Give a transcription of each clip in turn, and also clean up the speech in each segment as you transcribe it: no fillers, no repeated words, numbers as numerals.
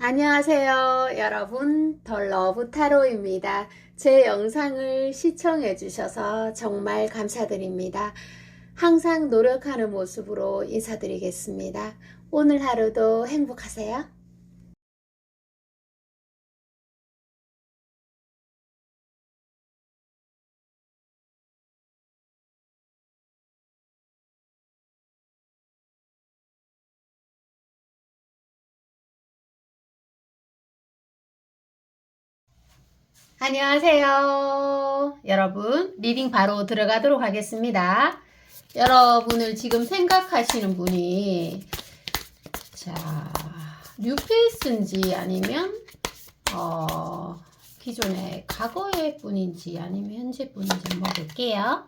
안녕하세요, 여러분. 덜러브 타로입니다. 제 영상을 시청해 주셔서 정말 감사드립니다. 항상 노력하는 모습으로 인사드리겠습니다. 오늘 하루도 행복하세요. 안녕하세요. 여러분, 리딩 바로 들어가도록 하겠습니다. 여러분을 지금 생각하시는 분이 자, 뉴페이스인지 아니면 기존의 과거의 분인지 아니면 현재 분인지 한번 볼게요.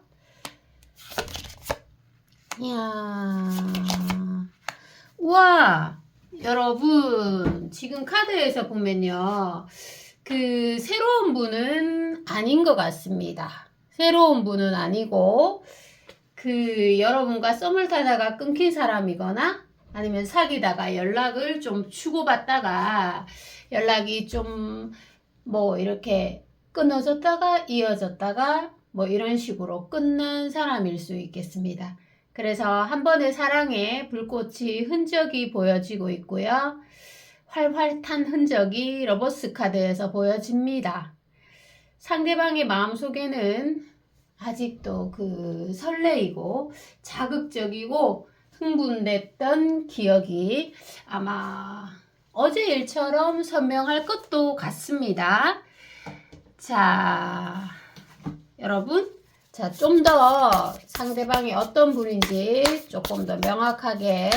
이야, 우와, 여러분 지금 카드에서 보면요, 그 새로운 분은 아닌 것 같습니다. 새로운 분은 아니고 그 여러분과 썸을 타다가 끊긴 사람이거나 아니면 사귀다가 연락을 좀 주고받다가 연락이 좀 뭐 이렇게 끊어졌다가 이어졌다가 뭐 이런 식으로 끝난 사람일 수 있겠습니다. 그래서 한 번의 사랑에 불꽃이 흔적이 보여지고 있고요. 활활 탄 흔적이 러버스 카드에서 보여집니다. 상대방의 마음속에는 아직도 그 설레이고 자극적이고 흥분됐던 기억이 아마 어제 일처럼 선명할 것도 같습니다. 자, 여러분, 자, 좀 더 상대방이 어떤 분인지 조금 더 명확하게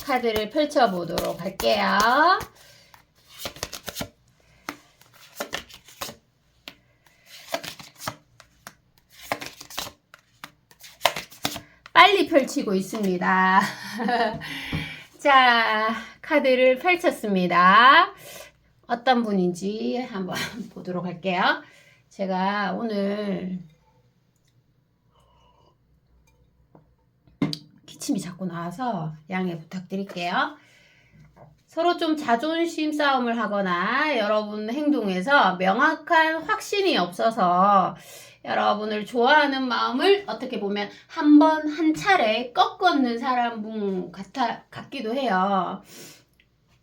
카드를 펼쳐보도록 할게요. 빨리 펼치고 있습니다. 자, 카드를 펼쳤습니다. 어떤 분인지 한번 보도록 할게요. 제가 오늘 기침이 자꾸 나와서 양해 부탁드릴게요. 서로 좀 자존심 싸움을 하거나 여러분 행동에서 명확한 확신이 없어서 여러분을 좋아하는 마음을 어떻게 보면 한 차례 꺾었는 사람 같기도 해요.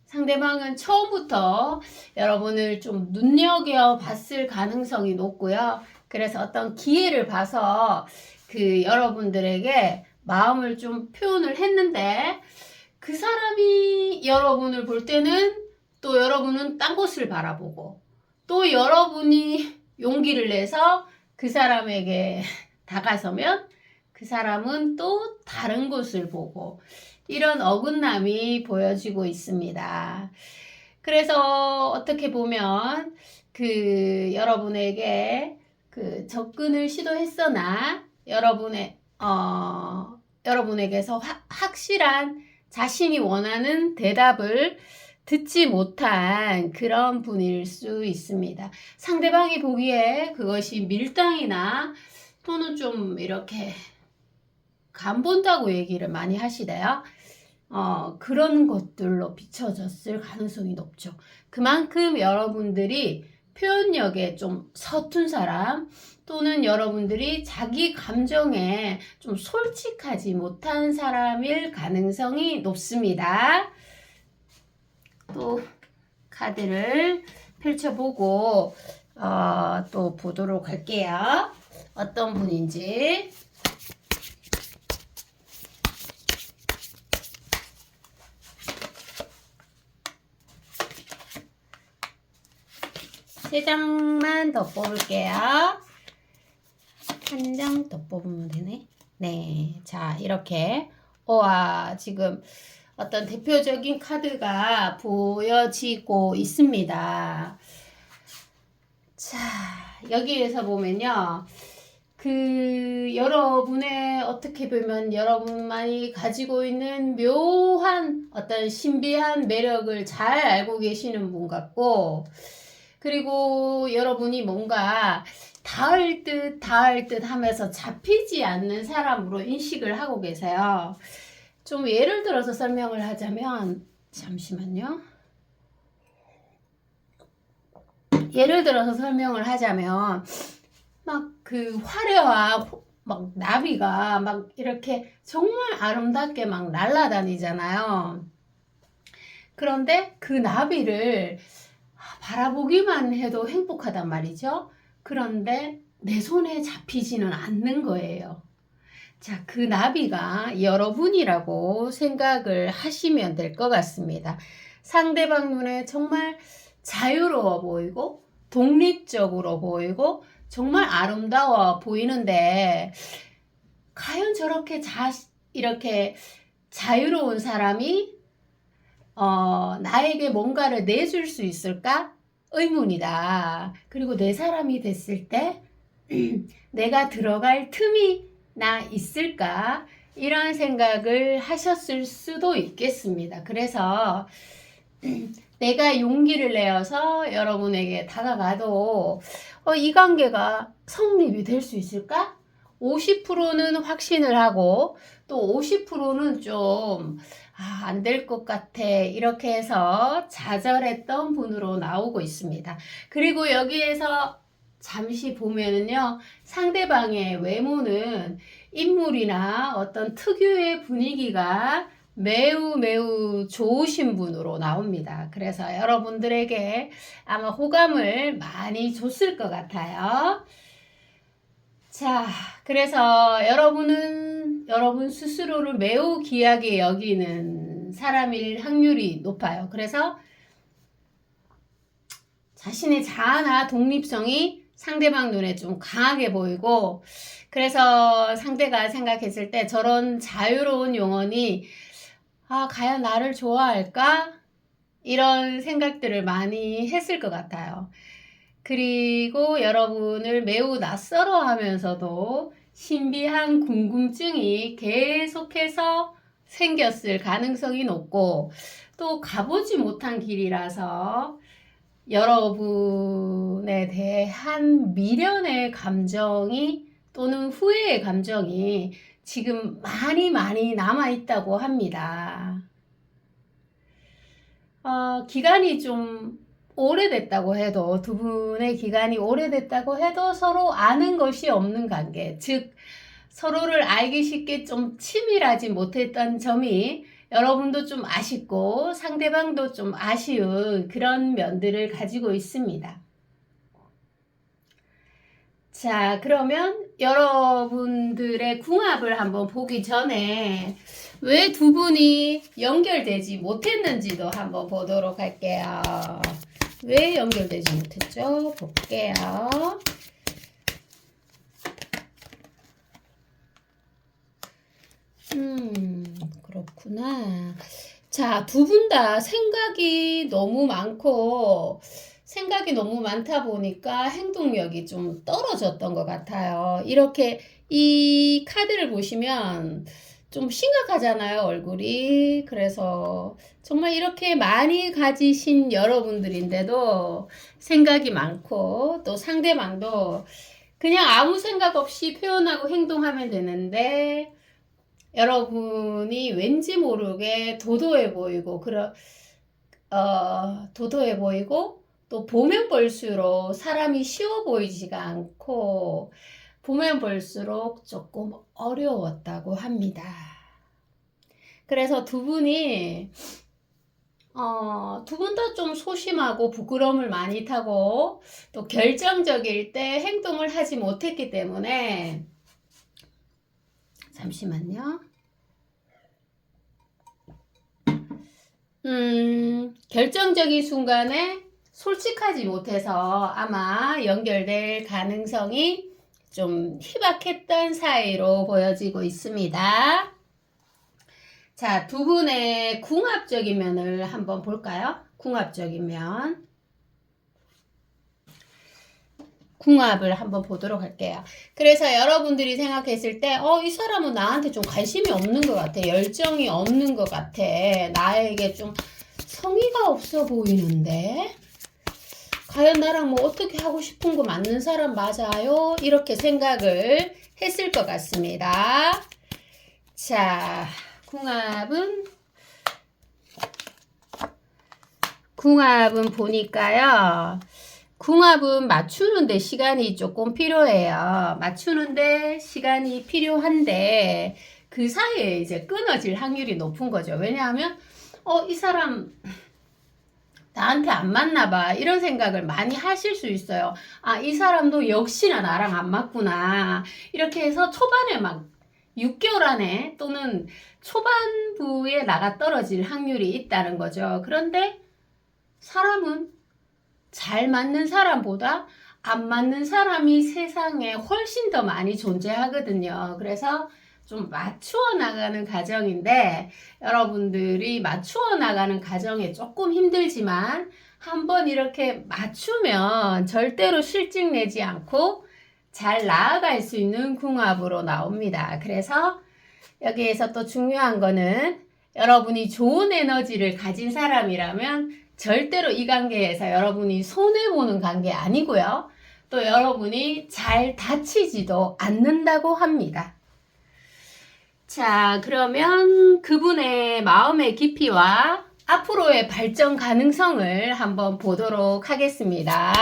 상대방은 처음부터 여러분을 좀 눈여겨봤을 가능성이 높고요. 그래서 어떤 기회를 봐서 그 여러분들에게 마음을 좀 표현을 했는데 그 사람이 여러분을 볼 때는 또 여러분은 딴 곳을 바라보고 또 여러분이 용기를 내서 그 사람에게 다가서면 그 사람은 또 다른 곳을 보고 이런 어긋남이 보여지고 있습니다. 그래서 어떻게 보면 그 여러분에게 그 접근을 시도했으나 여러분에게서 확실한 자신이 원하는 대답을 듣지 못한 그런 분일 수 있습니다. 상대방이 보기에 그것이 밀당이나 또는 좀 이렇게 간 본다고 얘기를 많이 하시대요. 그런 것들로 비춰졌을 가능성이 높죠. 그만큼 여러분들이 표현력에 좀 서툰 사람 또는 여러분들이 자기 감정에 좀 솔직하지 못한 사람일 가능성이 높습니다. 또 카드를 펼쳐보고 또 보도록 할게요. 어떤 분인지. 세 장만 더 뽑을게요. 한 장 더 뽑으면 되네. 네, 자 이렇게 지금 어떤 대표적인 카드가 보여지고 있습니다. 자, 여기에서 보면요. 그 여러분의 어떻게 보면 여러분만이 가지고 있는 묘한 어떤 신비한 매력을 잘 알고 계시는 분 같고 그리고 여러분이 뭔가 닿을 듯 하면서 잡히지 않는 사람으로 인식을 하고 계세요. 좀 예를 들어서 설명을 하자면 잠시만요. 예를 들어서 설명을 하자면 막 그 화려한 막 나비가 막 이렇게 정말 아름답게 막 날아다니잖아요. 그런데 그 나비를 바라보기만 해도 행복하단 말이죠. 그런데 내 손에 잡히지는 않는 거예요. 자, 그 나비가 여러분이라고 생각을 하시면 될 것 같습니다. 상대방 눈에 정말 자유로워 보이고 독립적으로 보이고 정말 아름다워 보이는데 과연 저렇게 이렇게 자유로운 사람이 나에게 뭔가를 내줄 수 있을까? 의문이다. 그리고 내 사람이 됐을 때 내가 들어갈 틈이 나 있을까? 이런 생각을 하셨을 수도 있겠습니다. 그래서 내가 용기를 내어서 여러분에게 다가가도 이 관계가 성립이 될 수 있을까? 50%는 확신을 하고 또 50%는 좀 안 될 것 같아 이렇게 해서 좌절했던 분으로 나오고 있습니다. 그리고 여기에서 잠시 보면은요, 상대방의 외모는 인물이나 어떤 특유의 분위기가 매우 좋으신 분으로 나옵니다. 그래서 여러분들에게 아마 호감을 많이 줬을 것 같아요. 자, 그래서 여러분은 여러분 스스로를 매우 귀하게 여기는 사람일 확률이 높아요. 그래서 자신의 자아나 독립성이 상대방 눈에 좀 강하게 보이고, 그래서 상대가 생각했을 때 저런 자유로운 영혼이 과연 나를 좋아할까? 이런 생각들을 많이 했을 것 같아요. 그리고 여러분을 매우 낯설어 하면서도 신비한 궁금증이 계속해서 생겼을 가능성이 높고, 또 가보지 못한 길이라서 여러분에 대한 미련의 감정이 또는 후회의 감정이 지금 많이 남아있다고 합니다. 기간이 좀 오래됐다고 해도, 두 분의 기간이 오래됐다고 해도 서로 아는 것이 없는 관계, 즉 서로를 알기 쉽게 좀 치밀하지 못했던 점이 여러분도 좀 아쉽고 상대방도 좀 아쉬운 그런 면들을 가지고 있습니다. 자, 그러면 여러분들의 궁합을 한번 보기 전에 왜 두 분이 연결되지 못했는지도 한번 보도록 할게요. 왜 연결되지 못했죠? 볼게요. 그렇구나. 자, 두 분 다 생각이 너무 많다 보니까 행동력이 좀 떨어졌던 것 같아요. 이렇게 이 카드를 보시면 좀 심각하잖아요, 얼굴이. 그래서 정말 이렇게 많이 가지신 여러분들인데도 생각이 많고, 또 상대방도 그냥 아무 생각 없이 표현하고 행동하면 되는데, 여러분이 왠지 모르게 도도해 보이고, 도도해 보이고, 또 보면 볼수록 사람이 쉬워 보이지가 않고, 보면 볼수록 조금 어려웠다고 합니다. 그래서 두 분이 두 분 다 좀 소심하고 부끄러움을 많이 타고 또 결정적일 때 행동을 하지 못했기 때문에, 잠시만요. 결정적인 순간에 솔직하지 못해서 아마 연결될 가능성이 좀 희박했던 사이로 보여지고 있습니다. 자, 두 분의 궁합적인 면을 한번 볼까요? 궁합적인 면. 궁합을 한번 보도록 할게요. 그래서 여러분들이 생각했을 때, 이 사람은 나한테 좀 관심이 없는 것 같아. 열정이 없는 것 같아. 나에게 좀 성의가 없어 보이는데? 과연 나랑 뭐 어떻게 하고 싶은 거 맞는 사람 맞아요? 이렇게 생각을 했을 것 같습니다. 자, 궁합은 보니까요. 궁합은 맞추는데 시간이 조금 필요해요. 맞추는데 시간이 필요한데 그 사이에 이제 끊어질 확률이 높은 거죠. 왜냐하면 이 사람 나한테 안 맞나 봐. 이런 생각을 많이 하실 수 있어요. 아, 이 사람도 역시나 나랑 안 맞구나. 이렇게 해서 초반에 막 6개월 안에 또는 초반부에 나가 떨어질 확률이 있다는 거죠. 그런데 사람은 잘 맞는 사람보다 안 맞는 사람이 세상에 훨씬 더 많이 존재하거든요. 그래서 좀 맞추어 나가는 과정인데 여러분들이 맞추어 나가는 과정에 조금 힘들지만 한번 이렇게 맞추면 절대로 실증 내지 않고 잘 나아갈 수 있는 궁합으로 나옵니다. 그래서 여기에서 또 중요한 거는 여러분이 좋은 에너지를 가진 사람이라면 절대로 이 관계에서 여러분이 손해보는 관계 아니고요. 또 여러분이 잘 다치지도 않는다고 합니다. 자, 그러면 그분의 마음의 깊이와 앞으로의 발전 가능성을 한번 보도록 하겠습니다.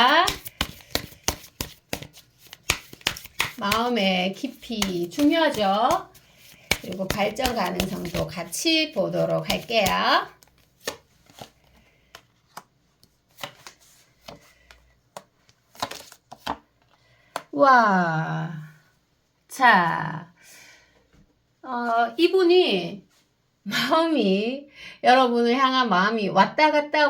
마음의 깊이 중요하죠? 그리고 발전 가능성도 같이 보도록 할게요. 와, 자, 이분이 마음이 여러분을 향한 마음이 왔다 갔다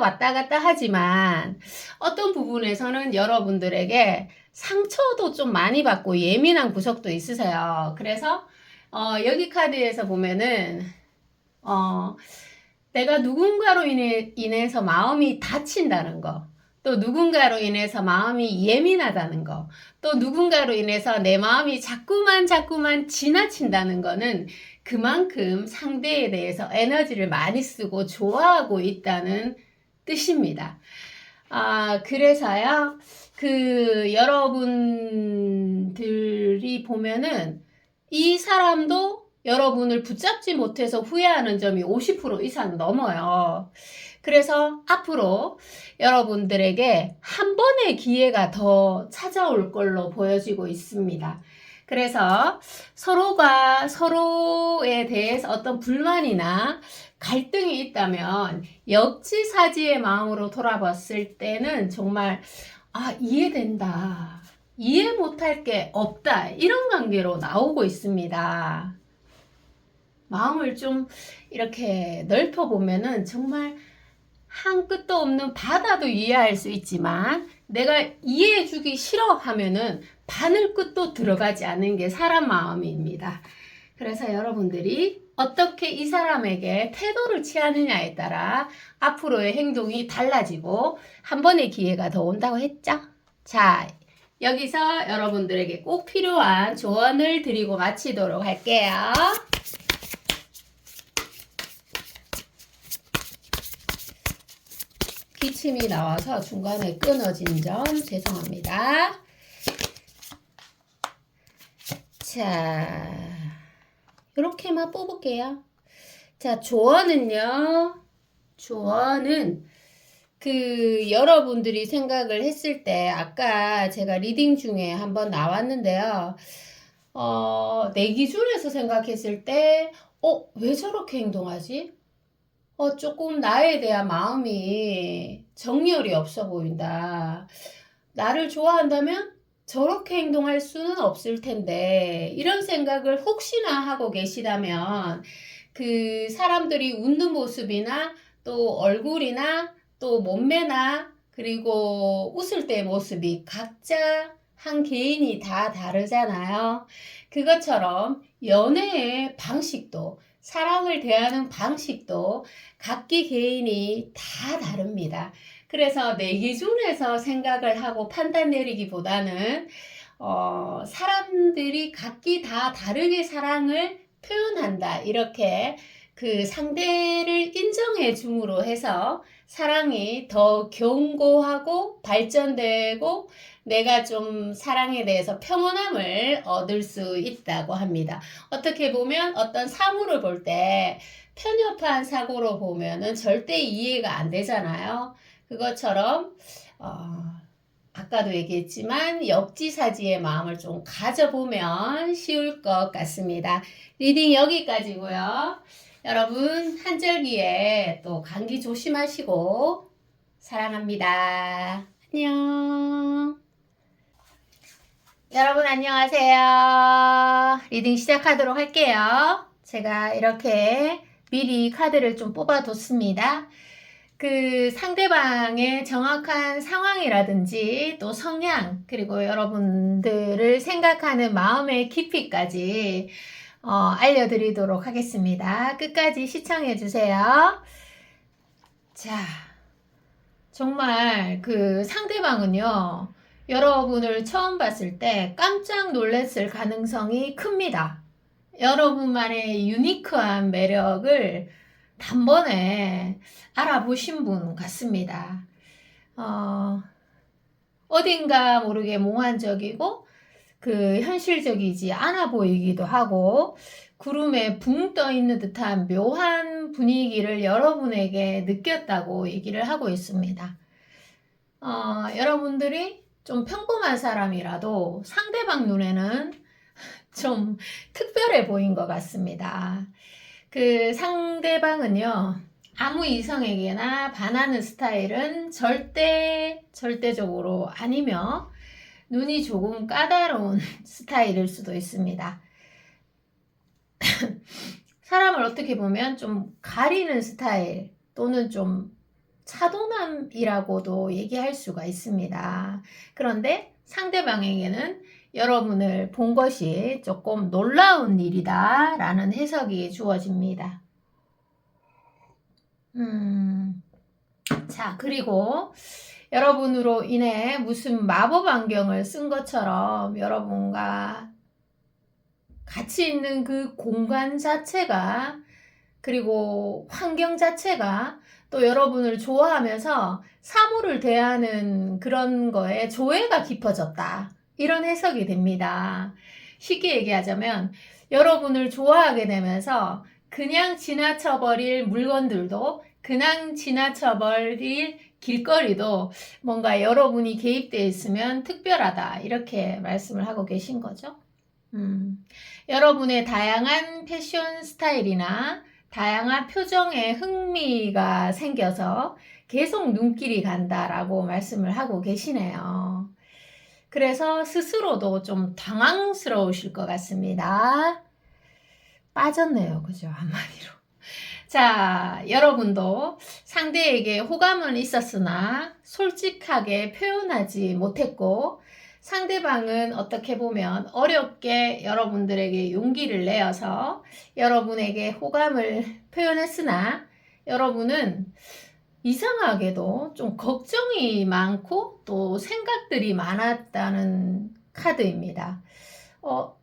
하지만 어떤 부분에서는 여러분들에게 상처도 좀 많이 받고 예민한 구석도 있으세요. 그래서 여기 카드에서 보면은 내가 누군가로 인해서 마음이 다친다는 거, 또 누군가로 인해서 마음이 예민하다는 거, 또 누군가로 인해서 내 마음이 자꾸만 지나친다는 거는 그만큼 상대에 대해서 에너지를 많이 쓰고 좋아하고 있다는 뜻입니다. 그래서요, 여러분들이 보면은 이 사람도 여러분을 붙잡지 못해서 후회하는 점이 50% 이상 넘어요. 그래서 앞으로 여러분들에게 한 번의 기회가 더 찾아올 걸로 보여지고 있습니다. 그래서 서로가 서로에 대해서 어떤 불만이나 갈등이 있다면 역지사지의 마음으로 돌아봤을 때는 정말 이해된다. 이해 못할 게 없다. 이런 관계로 나오고 있습니다. 마음을 좀 이렇게 넓혀보면은 정말 한 끝도 없는 바다도 이해할 수 있지만 내가 이해해주기 싫어하면은 바늘 끝도 들어가지 않는 게 사람 마음입니다. 그래서 여러분들이 어떻게 이 사람에게 태도를 취하느냐에 따라 앞으로의 행동이 달라지고 한 번의 기회가 더 온다고 했죠. 자, 여기서 여러분들에게 꼭 필요한 조언을 드리고 마치도록 할게요. 기침이 나와서 중간에 끊어진 점 죄송합니다. 자, 이렇게만 뽑을게요. 자, 조언은요. 조언은 여러분들이 생각을 했을 때 아까 제가 리딩 중에 한번 나왔는데요. 내 기준에서 생각했을 때 왜 저렇게 행동하지? 조금 나에 대한 마음이 정열이 없어 보인다. 나를 좋아한다면 저렇게 행동할 수는 없을 텐데 이런 생각을 혹시나 하고 계시다면 그 사람들이 웃는 모습이나 또 얼굴이나 또 몸매나 그리고 웃을 때 모습이 각자 한 개인이 다 다르잖아요. 그것처럼 연애의 방식도 사랑을 대하는 방식도 각기 개인이 다 다릅니다. 그래서 내 기준에서 생각을 하고 판단 내리기보다는 사람들이 각기 다 다르게 사랑을 표현한다. 이렇게 그 상대를 인정해 줌으로 해서 사랑이 더 견고하고 발전되고 내가 좀 사랑에 대해서 평온함을 얻을 수 있다고 합니다. 어떻게 보면 어떤 사물을 볼 때 편협한 사고로 보면은 절대 이해가 안 되잖아요. 그것처럼 아까도 얘기했지만 역지사지의 마음을 좀 가져보면 쉬울 것 같습니다. 리딩 여기까지고요. 여러분 한절기에 또 감기 조심하시고 사랑합니다. 안녕. 여러분 안녕하세요. 리딩 시작하도록 할게요. 제가 이렇게 미리 카드를 좀 뽑아뒀습니다. 그 상대방의 정확한 상황이라든지 또 성향 그리고 여러분들을 생각하는 마음의 깊이까지 알려드리도록 하겠습니다. 끝까지 시청해주세요. 자, 정말 그 상대방은요, 여러분을 처음 봤을 때 깜짝 놀랐을 가능성이 큽니다. 여러분만의 유니크한 매력을 단번에 알아보신 분 같습니다. 어딘가 모르게 몽환적이고 그 현실적이지 않아 보이기도 하고 구름에 붕 떠 있는 듯한 묘한 분위기를 여러분에게 느꼈다고 얘기를 하고 있습니다. 여러분들이 좀 평범한 사람이라도 상대방 눈에는 좀 특별해 보인 것 같습니다. 그 상대방은요, 아무 이성에게나 반하는 스타일은 절대적으로 아니며 눈이 조금 까다로운 스타일일 수도 있습니다. 사람을 어떻게 보면 좀 가리는 스타일 또는 좀 차도남이라고도 얘기할 수가 있습니다. 그런데 상대방에게는 여러분을 본 것이 조금 놀라운 일이다 라는 해석이 주어집니다. 자, 그리고 여러분으로 인해 무슨 마법 안경을 쓴 것처럼 여러분과 같이 있는 그 공간 자체가 그리고 환경 자체가 또 여러분을 좋아하면서 사물을 대하는 그런 거에 조예가 깊어졌다. 이런 해석이 됩니다. 쉽게 얘기하자면 여러분을 좋아하게 되면서 그냥 지나쳐버릴 물건들도 그냥 지나쳐버릴 길거리도 뭔가 여러분이 개입되어 있으면 특별하다. 이렇게 말씀을 하고 계신 거죠. 여러분의 다양한 패션 스타일이나 다양한 표정에 흥미가 생겨서 계속 눈길이 간다라고 말씀을 하고 계시네요. 그래서 스스로도 좀 당황스러우실 것 같습니다. 빠졌네요. 그죠? 한마디로. 자, 여러분도 상대에게 호감은 있었으나 솔직하게 표현하지 못했고 상대방은 어떻게 보면 어렵게 여러분들에게 용기를 내어서 여러분에게 호감을 표현했으나 여러분은 이상하게도 좀 걱정이 많고 또 생각들이 많았다는 카드입니다.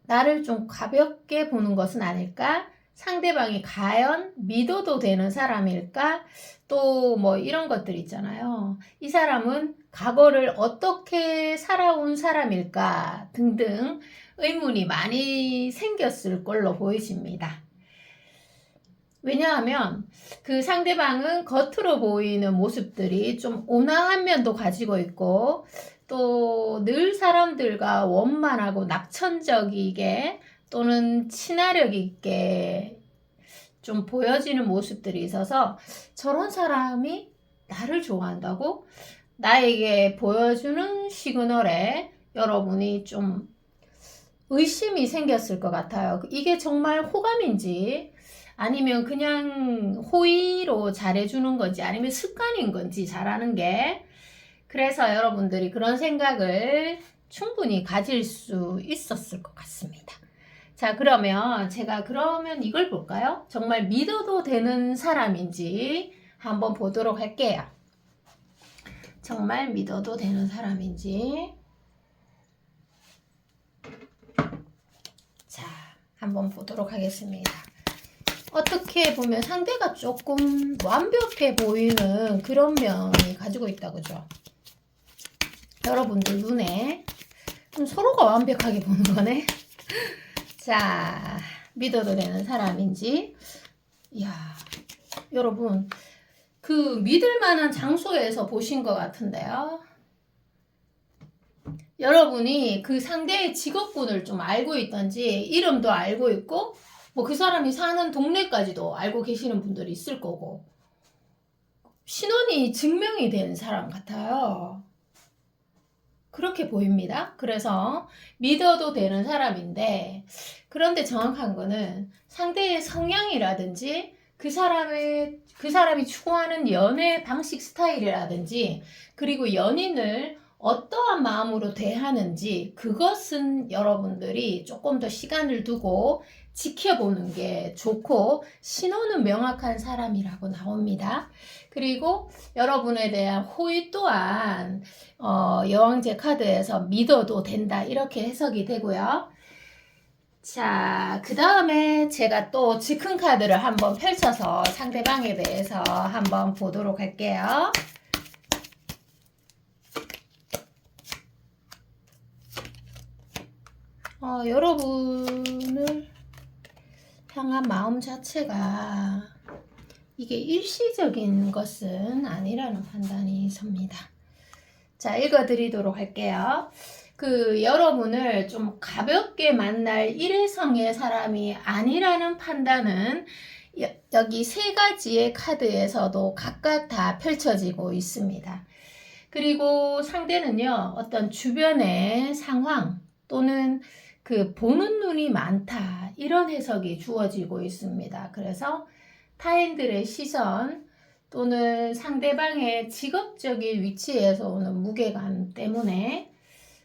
나를 좀 가볍게 보는 것은 아닐까? 상대방이 과연 믿어도 되는 사람일까? 또 뭐 이런 것들 있잖아요. 이 사람은 과거를 어떻게 살아온 사람일까? 등등 의문이 많이 생겼을 걸로 보이십니다. 왜냐하면 그 상대방은 겉으로 보이는 모습들이 좀 온화한 면도 가지고 있고 또 늘 사람들과 원만하고 낙천적이게 또는 친화력 있게 좀 보여지는 모습들이 있어서 저런 사람이 나를 좋아한다고 나에게 보여주는 시그널에 여러분이 좀 의심이 생겼을 것 같아요. 이게 정말 호감인지 아니면 그냥 호의로 잘해주는 건지 아니면 습관인 건지 잘하는 게 그래서 여러분들이 그런 생각을 충분히 가질 수 있었을 것 같습니다. 자, 그러면 제가 이걸 볼까요? 정말 믿어도 되는 사람인지 한번 보도록 할게요. 정말 믿어도 되는 사람인지. 자, 한번 보도록 하겠습니다. 어떻게 보면 상대가 조금 완벽해 보이는 그런 면이 가지고 있다, 그죠? 여러분들 눈에 서로가 완벽하게 보는 거네. 자, 믿어도 되는 사람인지. 이야, 여러분 그 믿을 만한 장소에서 보신 것 같은데요. 여러분이 그 상대의 직업군을 좀 알고 있던지 이름도 알고 있고 뭐 그 사람이 사는 동네까지도 알고 계시는 분들이 있을 거고 신원이 증명이 된 사람 같아요. 그렇게 보입니다. 그래서 믿어도 되는 사람인데 그런데 정확한 거는 상대의 성향이라든지 그 사람이 추구하는 연애 방식 스타일이라든지 그리고 연인을 어떠한 마음으로 대하는지 그것은 여러분들이 조금 더 시간을 두고 지켜보는 게 좋고 신호는 명확한 사람이라고 나옵니다. 그리고 여러분에 대한 호의 또한 여왕제 카드에서 믿어도 된다 이렇게 해석이 되고요. 자, 그 다음에 제가 또 즉흥 카드를 한번 펼쳐서 상대방에 대해서 한번 보도록 할게요. 여러분을 향한 마음 자체가 이게 일시적인 것은 아니라는 판단이 섭니다. 자, 읽어드리도록 할게요. 여러분을 좀 가볍게 만날 일회성의 사람이 아니라는 판단은 여기 세 가지의 카드에서도 각각 다 펼쳐지고 있습니다. 그리고 상대는요, 어떤 주변의 상황 또는 보는 눈이 많다 이런 해석이 주어지고 있습니다. 그래서 타인들의 시선 또는 상대방의 직업적인 위치에서 오는 무게감 때문에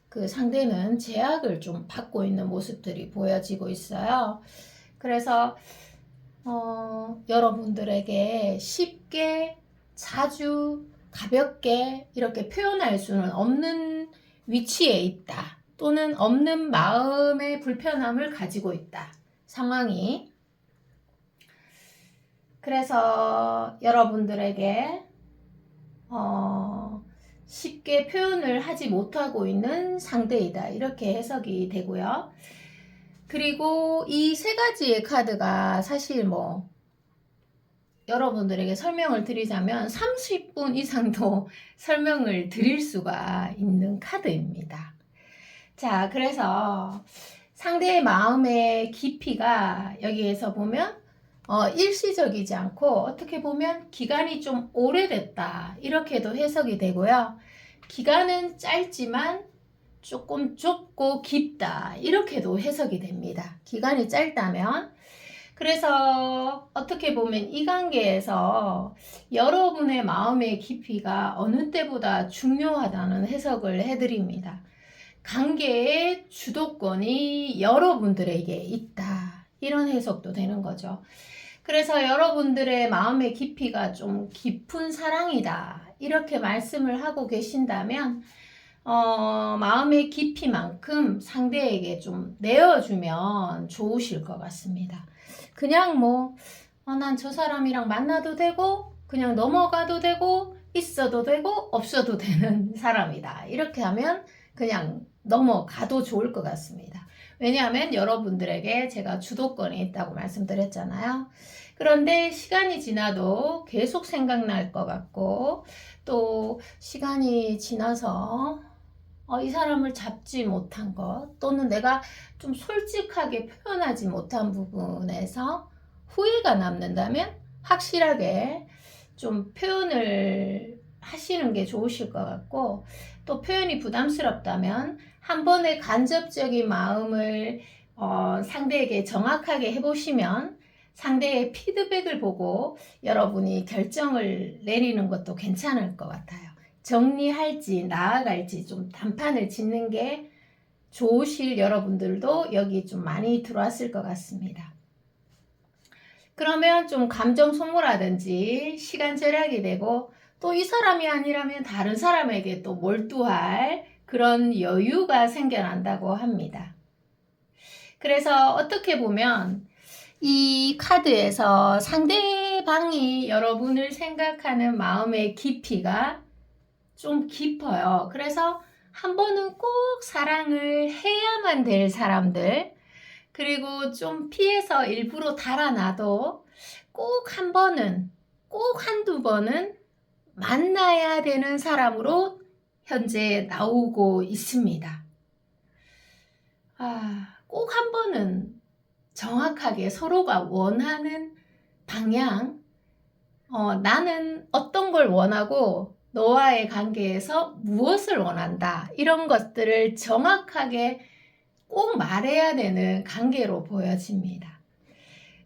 그 상대는 제약을 좀 받고 있는 모습들이 보여지고 있어요. 그래서 여러분들에게 쉽게 자주 가볍게 이렇게 표현할 수는 없는 위치에 있다. 또는 없는 마음의 불편함을 가지고 있다. 상황이. 그래서 여러분들에게 쉽게 표현을 하지 못하고 있는 상대이다. 이렇게 해석이 되고요. 그리고 이 세 가지의 카드가 사실 여러분들에게 설명을 드리자면 30분 이상도 설명을 드릴 수가 있는 카드입니다. 자, 그래서 상대의 마음의 깊이가 여기에서 보면 일시적이지 않고 어떻게 보면 기간이 좀 오래됐다 이렇게도 해석이 되고요. 기간은 짧지만 조금 좁고 깊다 이렇게도 해석이 됩니다. 기간이 짧다면 그래서 어떻게 보면 이 관계에서 여러분의 마음의 깊이가 어느 때보다 중요하다는 해석을 해드립니다. 관계의 주도권이 여러분들에게 있다 이런 해석도 되는 거죠. 그래서 여러분들의 마음의 깊이가 좀 깊은 사랑이다 이렇게 말씀을 하고 계신다면 마음의 깊이만큼 상대에게 좀 내어주면 좋으실 것 같습니다. 그냥 난 저 사람이랑 만나도 되고 그냥 넘어가도 되고 있어도 되고 없어도 되는 사람이다 이렇게 하면 그냥 넘어가도 좋을 것 같습니다. 왜냐하면 여러분들에게 제가 주도권이 있다고 말씀드렸잖아요. 그런데 시간이 지나도 계속 생각날 것 같고 또 시간이 지나서 이 사람을 잡지 못한 것 또는 내가 좀 솔직하게 표현하지 못한 부분에서 후회가 남는다면 확실하게 좀 표현을 하시는 게 좋으실 것 같고 또 표현이 부담스럽다면 한 번의 간접적인 마음을 상대에게 정확하게 해보시면 상대의 피드백을 보고 여러분이 결정을 내리는 것도 괜찮을 것 같아요. 정리할지 나아갈지 좀 단판을 짓는 게 좋으실 여러분들도 여기 좀 많이 들어왔을 것 같습니다. 그러면 좀 감정 소모라든지 시간 절약이 되고 또 이 사람이 아니라면 다른 사람에게 또 몰두할 그런 여유가 생겨난다고 합니다. 그래서 어떻게 보면 이 카드에서 상대방이 여러분을 생각하는 마음의 깊이가 좀 깊어요. 그래서 한 번은 꼭 사랑을 해야만 될 사람들, 그리고 좀 피해서 일부러 달아나도 꼭 한 번은, 꼭 한두 번은 만나야 되는 사람으로 현재 나오고 있습니다. 꼭 한 번은 정확하게 서로가 원하는 방향, 나는 어떤 걸 원하고 너와의 관계에서 무엇을 원한다. 이런 것들을 정확하게 꼭 말해야 되는 관계로 보여집니다.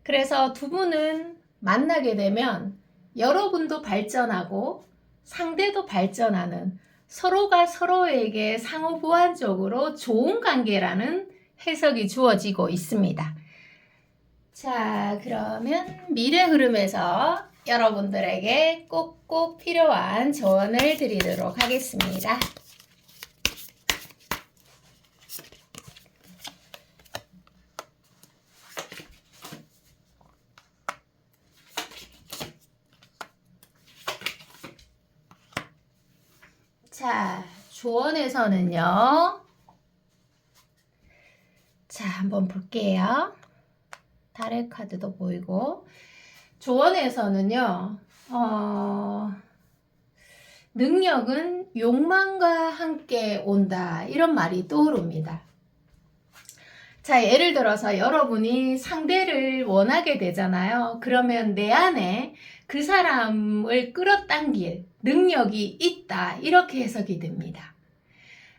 그래서 두 분은 만나게 되면 여러분도 발전하고 상대도 발전하는 서로가 서로에게 상호보완적으로 좋은 관계라는 해석이 주어지고 있습니다. 자, 그러면 미래 흐름에서 여러분들에게 꼭꼭 필요한 조언을 드리도록 하겠습니다. 자, 조언에서는요. 자, 한번 볼게요. 달의 카드도 보이고. 조언에서는요. 능력은 욕망과 함께 온다. 이런 말이 떠오릅니다. 자, 예를 들어서 여러분이 상대를 원하게 되잖아요. 그러면 내 안에 그 사람을 끌어당길 능력이 있다. 이렇게 해석이 됩니다.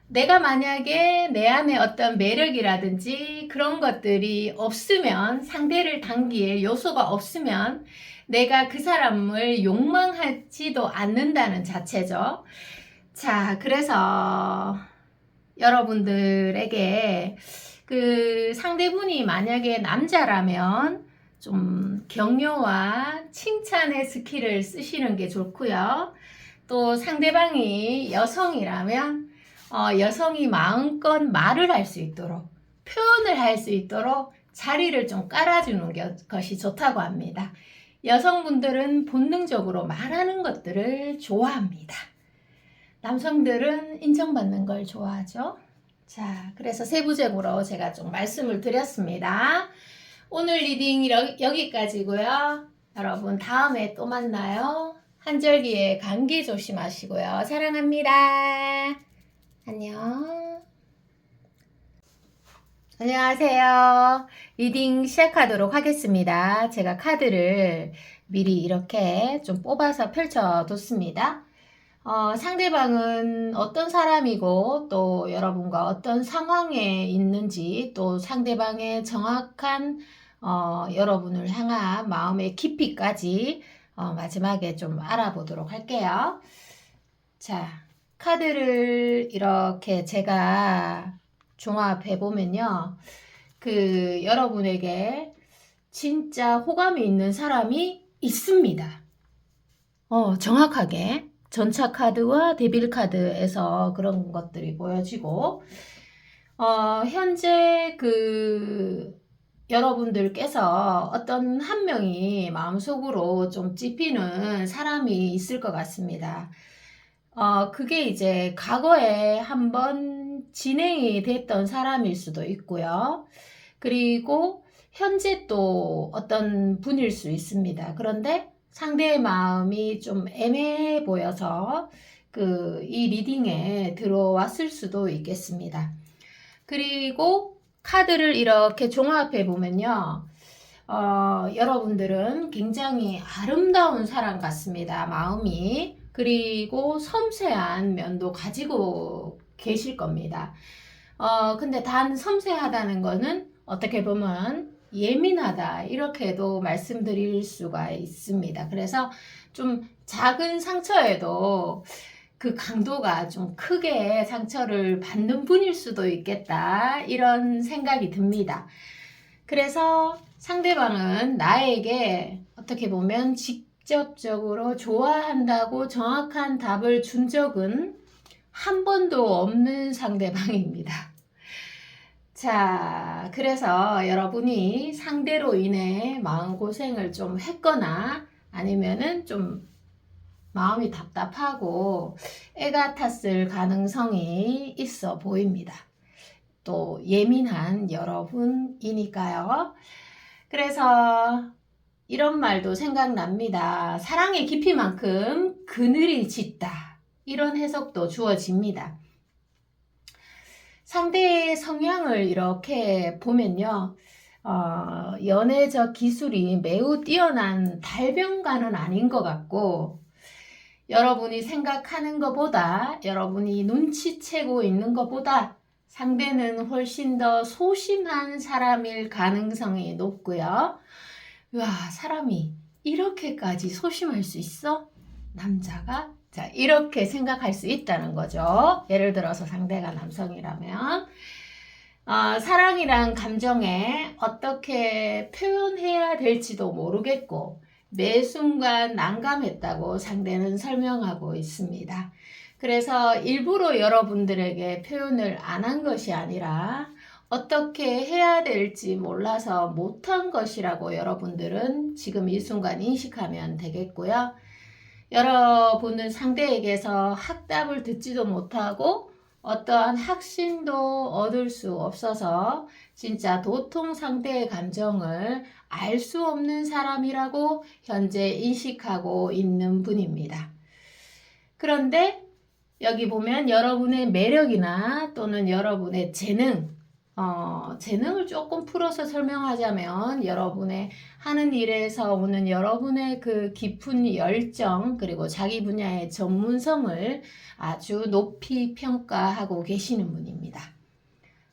내가 만약에 내 안에 어떤 매력이라든지 그런 것들이 없으면, 상대를 당길 요소가 없으면 내가 그 사람을 욕망하지도 않는다는 자체죠. 자, 그래서 여러분들에게 그 상대분이 만약에 남자라면 좀 격려와 칭찬의 스킬을 쓰시는 게 좋고요. 또 상대방이 여성이라면 여성이 마음껏 말을 할 수 있도록, 표현을 할 수 있도록 자리를 좀 깔아주는 것이 좋다고 합니다. 여성분들은 본능적으로 말하는 것들을 좋아합니다. 남성들은 인정받는 걸 좋아하죠. 자, 그래서 세부적으로 제가 좀 말씀을 드렸습니다. 오늘 리딩 여기까지고요. 여러분 다음에 또 만나요. 한절기에 감기 조심하시고요. 사랑합니다. 안녕. 안녕하세요. 리딩 시작하도록 하겠습니다. 제가 카드를 미리 이렇게 좀 뽑아서 펼쳐뒀습니다. 상대방은 어떤 사람이고 또 여러분과 어떤 상황에 있는지, 또 상대방의 정확한 여러분을 향한 마음의 깊이까지 마지막에 좀 알아보도록 할게요. 자, 카드를 이렇게 제가 종합해 보면요, 그 여러분에게 진짜 호감이 있는 사람이 있습니다. 정확하게 전차 카드와 데빌 카드에서 그런 것들이 보여지고, 현재 그 여러분들께서 어떤 한 명이 마음속으로 좀 찝히는 사람이 있을 것 같습니다. 그게 이제 과거에 한번 진행이 됐던 사람일 수도 있고요. 그리고 현재 또 어떤 분일 수 있습니다. 그런데 상대의 마음이 좀 애매해 보여서 이 리딩에 들어왔을 수도 있겠습니다. 그리고 카드를 이렇게 종합해 보면요, 여러분들은 굉장히 아름다운 사람 같습니다. 마음이. 그리고 섬세한 면도 가지고 계실 겁니다. 근데 단 섬세하다는 거는 어떻게 보면 예민하다, 이렇게도 말씀드릴 수가 있습니다. 그래서 좀 작은 상처에도 그 강도가 좀 크게 상처를 받는 분일 수도 있겠다, 이런 생각이 듭니다. 그래서 상대방은 나에게 어떻게 보면 직접적으로 좋아한다고 정확한 답을 준 적은 한 번도 없는 상대방입니다. 자, 그래서 여러분이 상대로 인해 마음고생을 좀 했거나 아니면은 좀 마음이 답답하고 애가 탔을 가능성이 있어 보입니다. 또 예민한 여러분이니까요. 그래서 이런 말도 생각납니다. 사랑의 깊이만큼 그늘이 짙다. 이런 해석도 주어집니다. 상대의 성향을 이렇게 보면요. 연애적 기술이 매우 뛰어난 달변가는 아닌 것 같고, 여러분이 생각하는 것보다, 여러분이 눈치채고 있는 것보다 상대는 훨씬 더 소심한 사람일 가능성이 높고요. 와, 사람이 이렇게까지 소심할 수 있어? 남자가? 자, 이렇게 생각할 수 있다는 거죠. 예를 들어서 상대가 남성이라면. 사랑이란 감정에 어떻게 표현해야 될지도 모르겠고, 매 순간 난감했다고 상대는 설명하고 있습니다. 그래서 일부러 여러분들에게 표현을 안 한 것이 아니라 어떻게 해야 될지 몰라서 못한 것이라고 여러분들은 지금 이 순간 인식하면 되겠고요. 여러분은 상대에게서 학답을 듣지도 못하고 어떠한 확신도 얻을 수 없어서 진짜 도통 상대의 감정을 알 수 없는 사람이라고 현재 인식하고 있는 분입니다. 그런데 여기 보면 여러분의 매력이나 또는 여러분의 재능을 조금 풀어서 설명하자면 여러분의 하는 일에서 오는 여러분의 그 깊은 열정 그리고 자기 분야의 전문성을 아주 높이 평가하고 계시는 분입니다.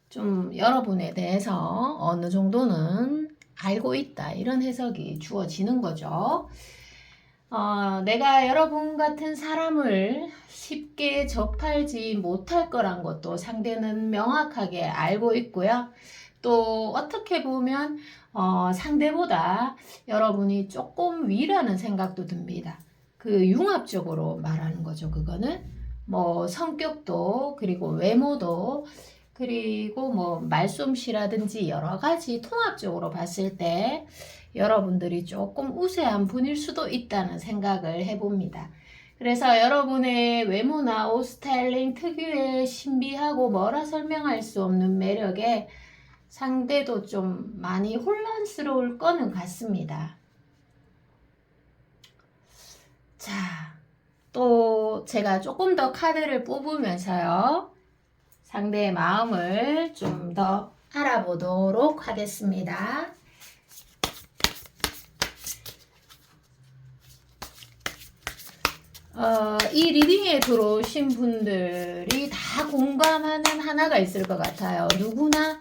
좀 여러분에 대해서 어느 정도는 알고 있다 이런 해석이 주어지는 거죠. 내가 여러분 같은 사람을 쉽게 접하지 못할 거란 것도 상대는 명확하게 알고 있고요. 또 어떻게 보면 상대보다 여러분이 조금 위라는 생각도 듭니다. 그 융합적으로 말하는 거죠. 그거는 뭐 성격도 그리고 외모도 그리고 뭐 말솜씨라든지 여러 가지 통합적으로 봤을 때 여러분들이 조금 우세한 분일 수도 있다는 생각을 해봅니다. 그래서 여러분의 외모나 옷 스타일링 특유의 신비하고 뭐라 설명할 수 없는 매력에 상대도 좀 많이 혼란스러울 거는 같습니다. 자, 또 제가 조금 더 카드를 뽑으면서요. 상대의 마음을 좀 더 알아보도록 하겠습니다. 이 리딩에 들어오신 분들이 다 공감하는 하나가 있을 것 같아요. 누구나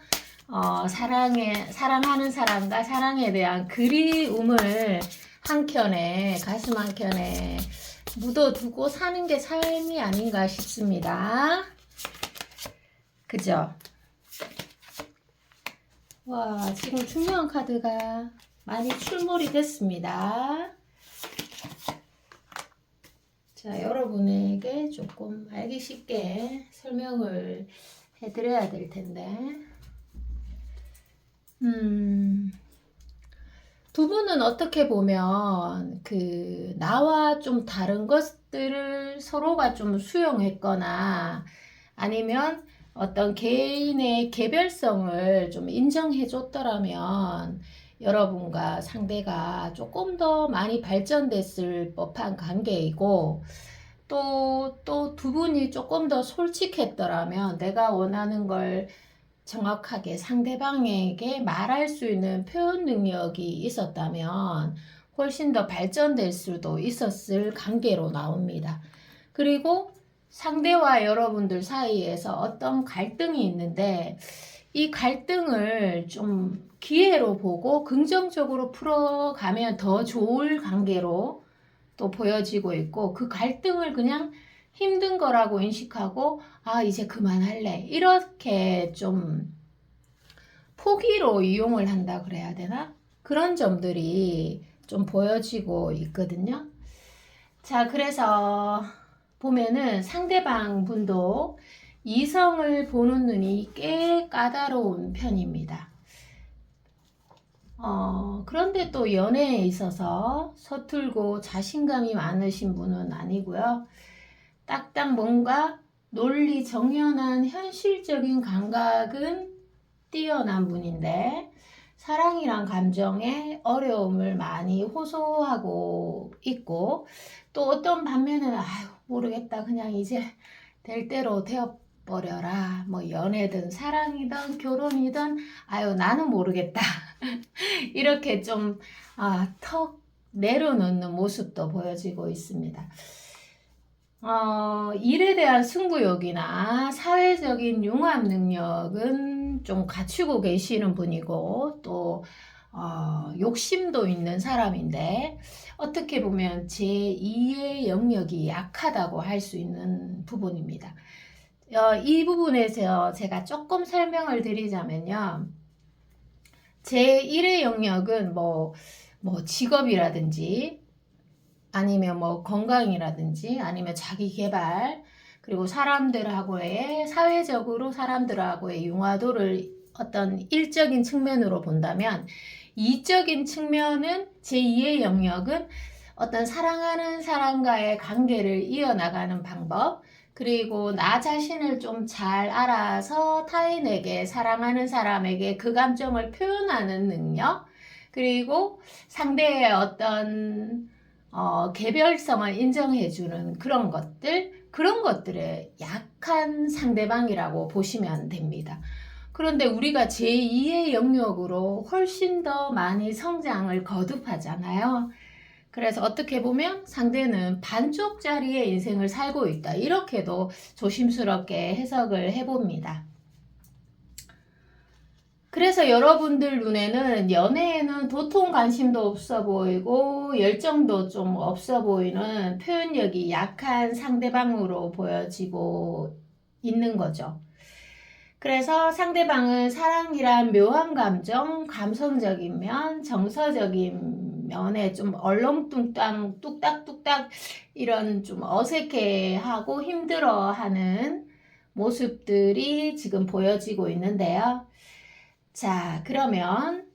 사랑하는 사람과 사랑에 대한 그리움을 한켠에 가슴 한켠에 묻어두고 사는 게 삶이 아닌가 싶습니다. 그죠? 와, 지금 중요한 카드가 많이 출몰이 됐습니다. 자, 여러분에게 조금 알기 쉽게 설명을 해드려야 될 텐데, 두 분은 어떻게 보면 나와 좀 다른 것들을 서로가 좀 수용했거나 아니면 어떤 개인의 개별성을 좀 인정해 줬더라면 여러분과 상대가 조금 더 많이 발전됐을 법한 관계이고 또 두 분이 조금 더 솔직했더라면 내가 원하는 걸 정확하게 상대방에게 말할 수 있는 표현 능력이 있었다면 훨씬 더 발전될 수도 있었을 관계로 나옵니다. 그리고 상대와 여러분들 사이에서 어떤 갈등이 있는데 이 갈등을 좀 기회로 보고 긍정적으로 풀어가면 더 좋을 관계로 또 보여지고 있고 그 갈등을 그냥 힘든 거라고 인식하고 이제 그만할래 이렇게 좀 포기로 이용을 한다 그래야 되나? 그런 점들이 좀 보여지고 있거든요. 자, 그래서 보면은 상대방 분도 이성을 보는 눈이 꽤 까다로운 편입니다. 그런데 또 연애에 있어서 서툴고 자신감이 많으신 분은 아니고요. 딱딱 뭔가 논리 정연한 현실적인 감각은 뛰어난 분인데 사랑이란 감정에 어려움을 많이 호소하고 있고 또 어떤 반면에는 모르겠다. 그냥 이제 될 대로 되어버려라. 뭐 연애든 사랑이든 결혼이든 아유 나는 모르겠다. 이렇게 좀 턱 내려놓는 모습도 보여지고 있습니다. 일에 대한 승부욕이나 사회적인 융합 능력은 좀 갖추고 계시는 분이고 또 욕심도 있는 사람인데 어떻게 보면 제2의 영역이 약하다고 할 수 있는 부분입니다. 이 부분에서 제가 조금 설명을 드리자면요. 제1의 영역은 뭐 직업이라든지 아니면 뭐 건강이라든지 아니면 자기 개발 그리고 사람들하고의 사회적으로 사람들하고의 융화도를 어떤 일적인 측면으로 본다면 이적인 측면은 제2의 영역은 어떤 사랑하는 사람과의 관계를 이어나가는 방법 그리고 나 자신을 좀 잘 알아서 타인에게 사랑하는 사람에게 그 감정을 표현하는 능력 그리고 상대의 어떤 개별성을 인정해주는 그런 것들의 약한 상대방이라고 보시면 됩니다. 그런데 우리가 제2의 영역으로 훨씬 더 많이 성장을 거듭하잖아요. 그래서 어떻게 보면 상대는 반쪽짜리의 인생을 살고 있다. 이렇게도 조심스럽게 해석을 해봅니다. 그래서 여러분들 눈에는 연애에는 도통 관심도 없어 보이고 열정도 좀 없어 보이는 표현력이 약한 상대방으로 보여지고 있는 거죠. 그래서 상대방은 사랑이란 묘한 감정, 감성적인 면, 정서적인 면에 좀 얼렁뚱땅, 뚝딱뚝딱 이런 좀 어색해하고 힘들어하는 모습들이 지금 보여지고 있는데요. 자, 그러면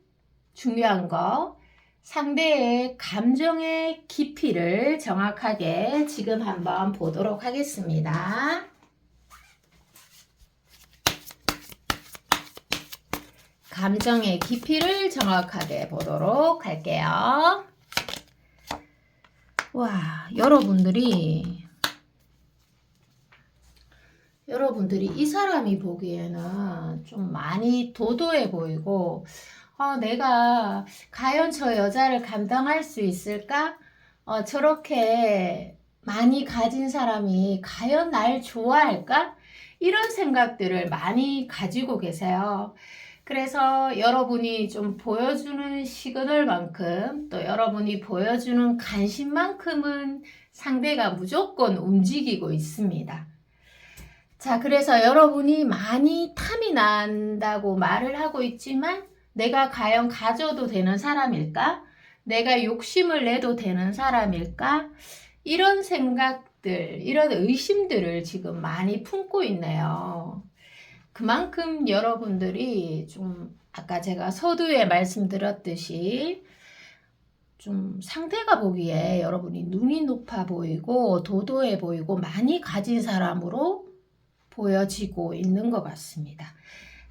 중요한 거 상대의 감정의 깊이를 정확하게 지금 한번 보도록 하겠습니다. 감정의 깊이를 정확하게 보도록 할게요. 와, 여러분들이 이 사람이 보기에는 좀 많이 도도해 보이고 내가 과연 저 여자를 감당할 수 있을까? 저렇게 많이 가진 사람이 과연 날 좋아할까? 이런 생각들을 많이 가지고 계세요. 그래서 여러분이 좀 보여주는 시그널만큼 또 여러분이 보여주는 관심만큼은 상대가 무조건 움직이고 있습니다. 자, 그래서 여러분이 많이 탐이 난다고 말을 하고 있지만 내가 과연 가져도 되는 사람일까? 내가 욕심을 내도 되는 사람일까? 이런 생각들, 이런 의심들을 지금 많이 품고 있네요. 그만큼 여러분들이 좀 아까 제가 서두에 말씀드렸듯이 좀 상대가 보기에 여러분이 눈이 높아 보이고 도도해 보이고 많이 가진 사람으로 보여지고 있는 것 같습니다.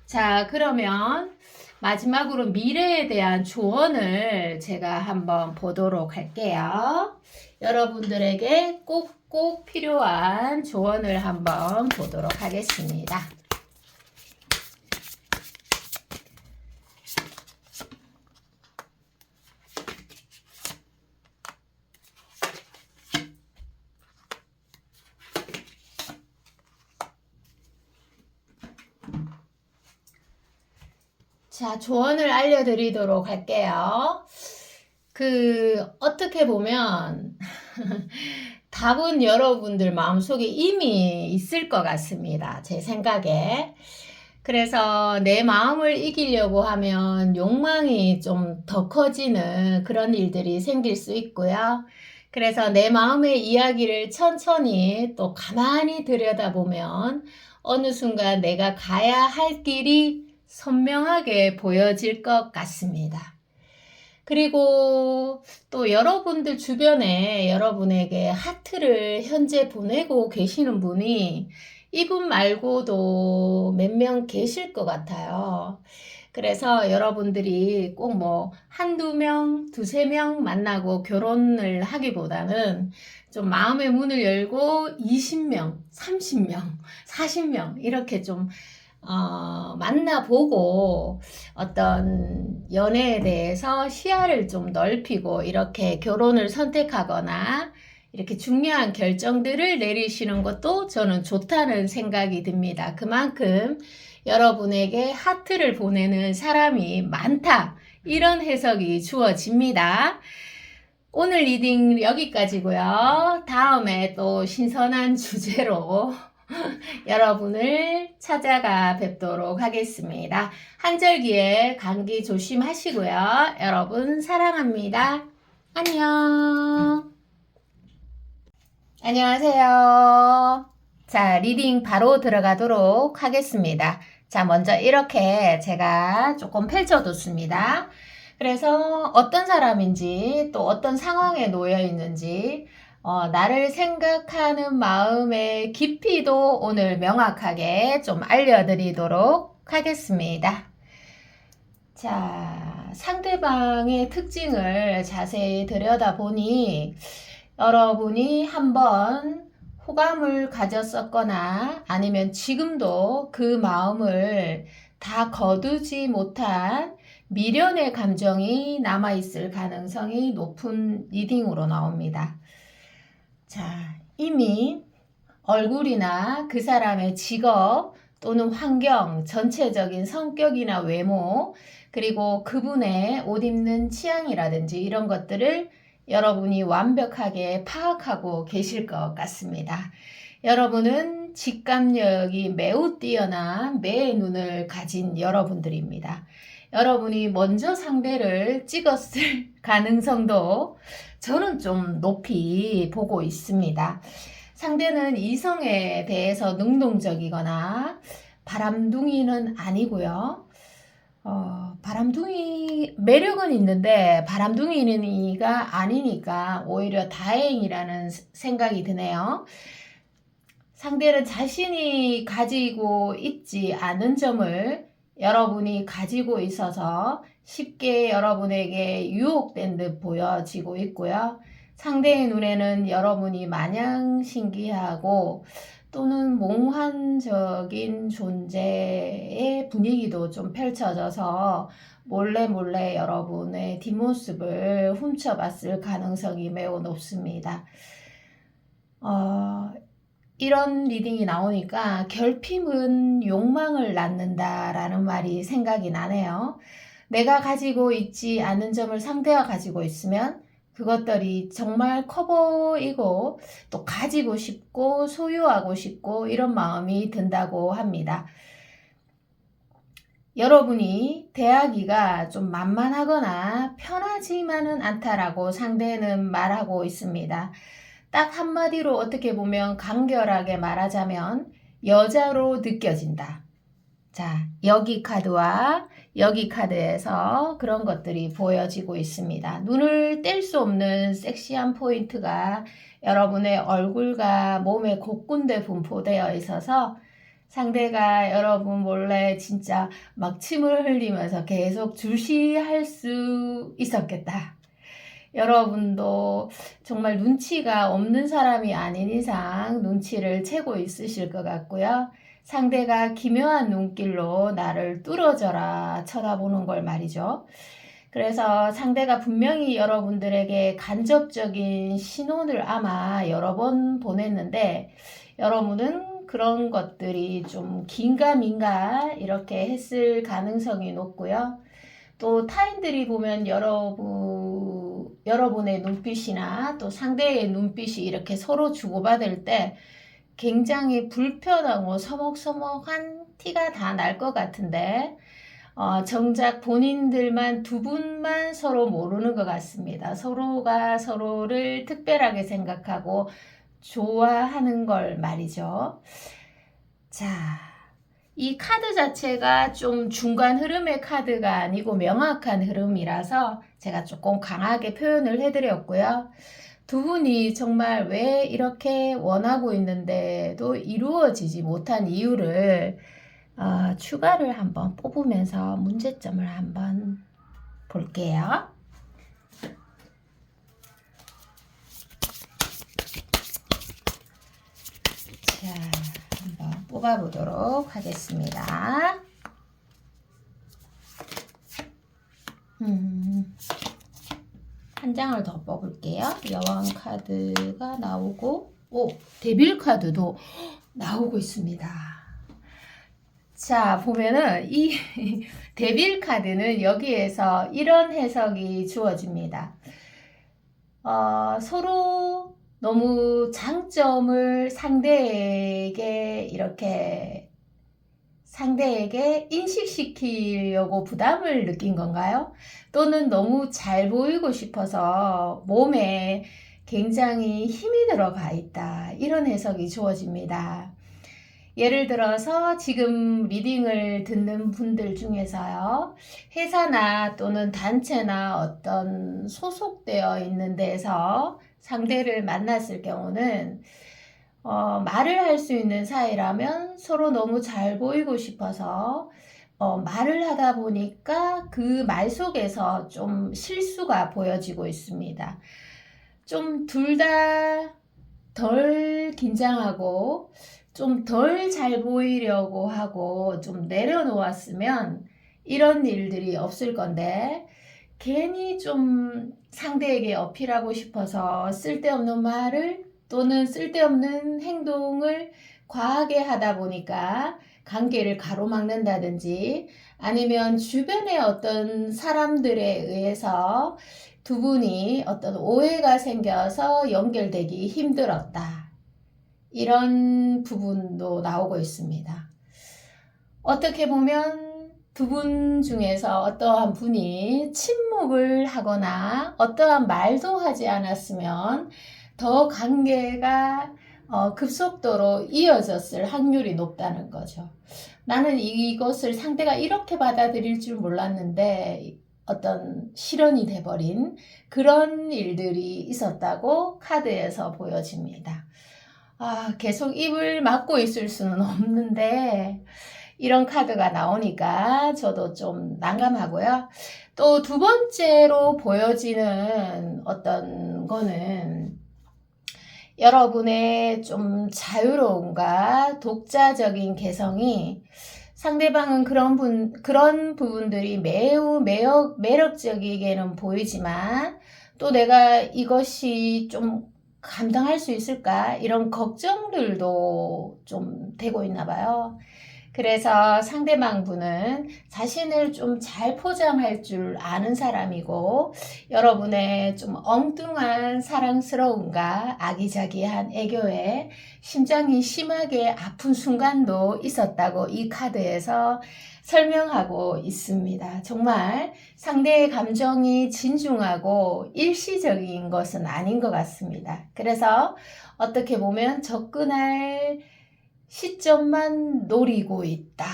자, 그러면 마지막으로 미래에 대한 조언을 제가 한번 보도록 할게요. 여러분들에게 꼭 필요한 조언을 한번 보도록 하겠습니다. 자, 조언을 알려드리도록 할게요. 어떻게 보면, 답은 여러분들 마음속에 이미 있을 것 같습니다. 제 생각에. 그래서 내 마음을 이기려고 하면 욕망이 좀 더 커지는 그런 일들이 생길 수 있고요. 그래서 내 마음의 이야기를 천천히 또 가만히 들여다보면 어느 순간 내가 가야 할 길이 선명하게 보여질 것 같습니다. 그리고 또 여러분들 주변에 여러분에게 하트를 현재 보내고 계시는 분이 이분 말고도 몇 명 계실 것 같아요. 그래서 여러분들이 꼭 한두 명, 두세 명 만나고 결혼을 하기보다는 좀 마음의 문을 열고 20명, 30명, 40명 이렇게 좀 만나보고 어떤 연애에 대해서 시야를 좀 넓히고 이렇게 결혼을 선택하거나 이렇게 중요한 결정들을 내리시는 것도 저는 좋다는 생각이 듭니다. 그만큼 여러분에게 하트를 보내는 사람이 많다. 이런 해석이 주어집니다. 오늘 리딩 여기까지고요. 다음에 또 신선한 주제로 여러분을 찾아가 뵙도록 하겠습니다. 한절기에 감기 조심하시고요. 여러분 사랑합니다. 안녕. 안녕하세요. 자, 리딩 바로 들어가도록 하겠습니다. 자, 먼저 이렇게 제가 조금 펼쳐뒀습니다. 그래서 어떤 사람인지 또 어떤 상황에 놓여 있는지 나를 생각하는 마음의 깊이도 오늘 명확하게 좀 알려드리도록 하겠습니다. 자, 상대방의 특징을 자세히 들여다보니 여러분이 한번 호감을 가졌었거나 아니면 지금도 그 마음을 다 거두지 못한 미련의 감정이 남아있을 가능성이 높은 리딩으로 나옵니다. 자, 이미 얼굴이나 그 사람의 직업 또는 환경, 전체적인 성격이나 외모, 그리고 그분의 옷 입는 취향이라든지 이런 것들을 여러분이 완벽하게 파악하고 계실 것 같습니다. 여러분은 직감력이 매우 뛰어난 매의 눈을 가진 여러분들입니다. 여러분이 먼저 상대를 찍었을 가능성도 저는 좀 높이 보고 있습니다. 상대는 이성에 대해서 능동적이거나 바람둥이는 아니고요. 바람둥이 매력은 있는데 바람둥이가 아니니까 오히려 다행이라는 생각이 드네요. 상대는 자신이 가지고 있지 않은 점을 여러분이 가지고 있어서 쉽게 여러분에게 유혹된 듯 보여지고 있고요. 상대의 눈에는 여러분이 마냥 신기하고 또는 몽환적인 존재의 분위기도 좀 펼쳐져서 몰래 여러분의 뒷모습을 훔쳐봤을 가능성이 매우 높습니다. 이런 리딩이 나오니까 결핍은 욕망을 낳는다라는 말이 생각이 나네요. 내가 가지고 있지 않은 점을 상대가 가지고 있으면 그것들이 정말 커 보이고 또 가지고 싶고 소유하고 싶고 이런 마음이 든다고 합니다. 여러분이 대하기가 좀 만만하거나 편하지만은 않다라고 상대는 말하고 있습니다. 딱 한마디로 어떻게 보면 간결하게 말하자면 여자로 느껴진다. 자, 여기 카드와 여기 카드에서 그런 것들이 보여지고 있습니다. 눈을 뗄 수 없는 섹시한 포인트가 여러분의 얼굴과 몸의 곳곳에 분포되어 있어서 상대가 여러분 몰래 진짜 막 침을 흘리면서 계속 주시할 수 있었겠다. 여러분도 정말 눈치가 없는 사람이 아닌 이상 눈치를 채고 있으실 것 같고요. 상대가 기묘한 눈길로 나를 뚫어져라 쳐다보는 걸 말이죠. 그래서 상대가 분명히 여러분들에게 간접적인 신호를 아마 여러 번 보냈는데 여러분은 그런 것들이 좀 긴가민가 이렇게 했을 가능성이 높고요. 또 타인들이 보면 여러분의 눈빛이나 또 상대의 눈빛이 이렇게 서로 주고받을 때 굉장히 불편하고 서먹서먹한 티가 다 날 것 같은데 정작 본인들만 두 분만 서로 모르는 것 같습니다. 서로가 서로를 특별하게 생각하고 좋아하는 걸 말이죠. 자, 이 카드 자체가 좀 중간 흐름의 카드가 아니고 명확한 흐름이라서 제가 조금 강하게 표현을 해드렸고요. 두 분이 정말 왜 이렇게 원하고 있는데도 이루어지지 못한 이유를 추가를 한번 뽑으면서 문제점을 한번 볼게요. 자, 한번 뽑아보도록 하겠습니다. 한 장을 더 뽑을게요. 여왕 카드가 나오고, 데빌 카드도 나오고 있습니다. 자, 보면은 이 데빌 카드는 여기에서 이런 해석이 주어집니다. 서로 너무 장점을 상대에게 인식시키려고 부담을 느낀 건가요? 또는 너무 잘 보이고 싶어서 몸에 굉장히 힘이 들어가 있다. 이런 해석이 주어집니다. 예를 들어서 지금 리딩을 듣는 분들 중에서요, 회사나 또는 단체나 어떤 소속되어 있는 데서 상대를 만났을 경우는 말을 할 수 있는 사이라면 서로 너무 잘 보이고 싶어서 말을 하다 보니까 그 말 속에서 좀 실수가 보여지고 있습니다. 좀 둘 다 덜 긴장하고 좀 덜 잘 보이려고 하고 좀 내려놓았으면 이런 일들이 없을 건데, 괜히 좀 상대에게 어필하고 싶어서 쓸데없는 말을 또는 쓸데없는 행동을 과하게 하다 보니까 관계를 가로막는다든지, 아니면 주변의 어떤 사람들에 의해서 두 분이 어떤 오해가 생겨서 연결되기 힘들었다. 이런 부분도 나오고 있습니다. 어떻게 보면 두 분 중에서 어떠한 분이 침묵을 하거나 어떠한 말도 하지 않았으면 더 관계가 급속도로 이어졌을 확률이 높다는 거죠. 나는 이것을 상대가 이렇게 받아들일 줄 몰랐는데 어떤 실현이 돼버린 그런 일들이 있었다고 카드에서 보여집니다. 계속 입을 막고 있을 수는 없는데 이런 카드가 나오니까 저도 좀 난감하고요. 또 두 번째로 보여지는 어떤 거는 여러분의 좀 자유로움과 독자적인 개성이 상대방은 그런 부분들이 매우 매력적이게는 보이지만 또 내가 이것이 좀 감당할 수 있을까? 이런 걱정들도 좀 되고 있나 봐요. 그래서 상대방 분은 자신을 좀 잘 포장할 줄 아는 사람이고, 여러분의 좀 엉뚱한 사랑스러움과 아기자기한 애교에 심장이 심하게 아픈 순간도 있었다고 이 카드에서 설명하고 있습니다. 정말 상대의 감정이 진중하고 일시적인 것은 아닌 것 같습니다. 그래서 어떻게 보면 접근할 시점만 노리고 있다.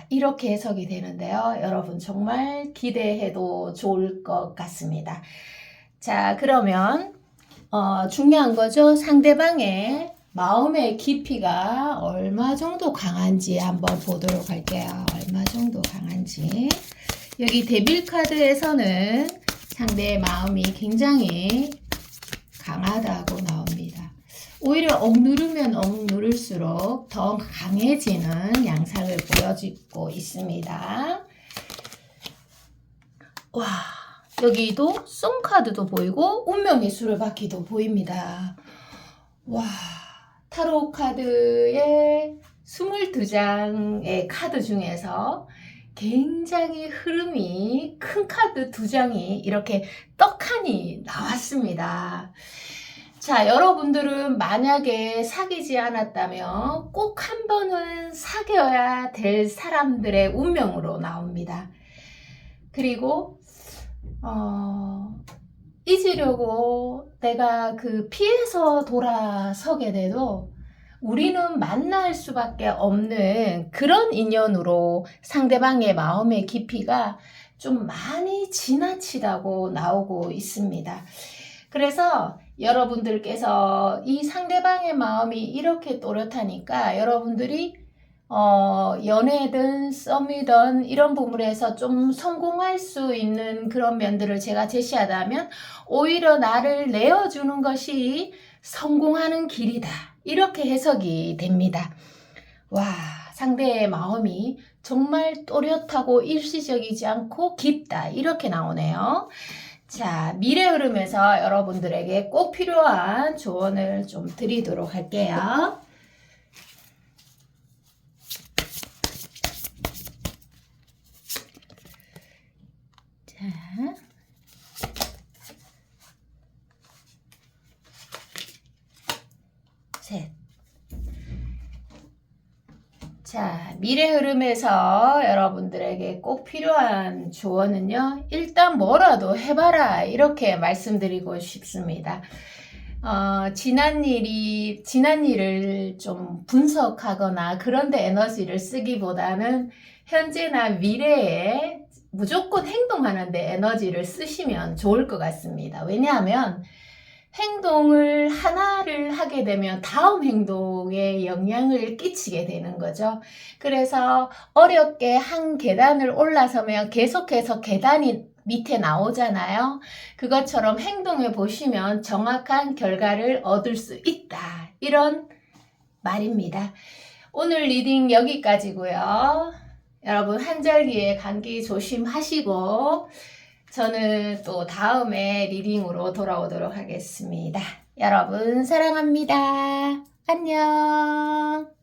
이렇게 해석이 되는데요. 여러분 정말 기대해도 좋을 것 같습니다. 자, 그러면 중요한 거죠. 상대방의 마음의 깊이가 얼마 정도 강한지 한번 보도록 할게요. 얼마 정도 강한지. 여기 데빌 카드에서는 상대의 마음이 굉장히 강하다고 나옵니다. 오히려 억누르면 억누를수록 더 강해지는 양상을 보여주고 있습니다. 와, 여기도 송카드도 보이고 운명의 수레바퀴도 보입니다. 와, 타로 카드의 22장의 카드 중에서 굉장히 흐름이 큰 카드 2장이 이렇게 떡하니 나왔습니다. 자, 여러분들은 만약에 사귀지 않았다면 꼭 한 번은 사귀어야 될 사람들의 운명으로 나옵니다. 그리고 잊으려고 내가 피해서 돌아서게 돼도 우리는 만날 수밖에 없는 그런 인연으로 상대방의 마음의 깊이가 좀 많이 지나치다고 나오고 있습니다. 그래서 여러분들께서 이 상대방의 마음이 이렇게 또렷하니까 여러분들이 연애든 썸이든 이런 부분에서 좀 성공할 수 있는 그런 면들을 제가 제시하다면 오히려 나를 내어주는 것이 성공하는 길이다. 이렇게 해석이 됩니다. 와, 상대의 마음이 정말 또렷하고 일시적이지 않고 깊다. 이렇게 나오네요. 자, 미래 흐름에서 여러분들에게 꼭 필요한 조언을 좀 드리도록 할게요. 자, 셋. 자, 미래 흐름에서 여러분들에게 꼭 필요한 조언은요, 일단 뭐라도 해봐라. 이렇게 말씀드리고 싶습니다. 지난 일을 좀 분석하거나 그런데 에너지를 쓰기보다는 현재나 미래에 무조건 행동하는데 에너지를 쓰시면 좋을 것 같습니다. 왜냐하면 행동을 하나를 하게 되면 다음 행동에 영향을 끼치게 되는 거죠. 그래서 어렵게 한 계단을 올라서면 계속해서 계단이 밑에 나오잖아요. 그것처럼 행동해 보시면 정확한 결과를 얻을 수 있다. 이런 말입니다. 오늘 리딩 여기까지고요. 여러분 한절기에 감기 조심하시고 저는 또 다음에 리딩으로 돌아오도록 하겠습니다. 여러분 사랑합니다. 안녕.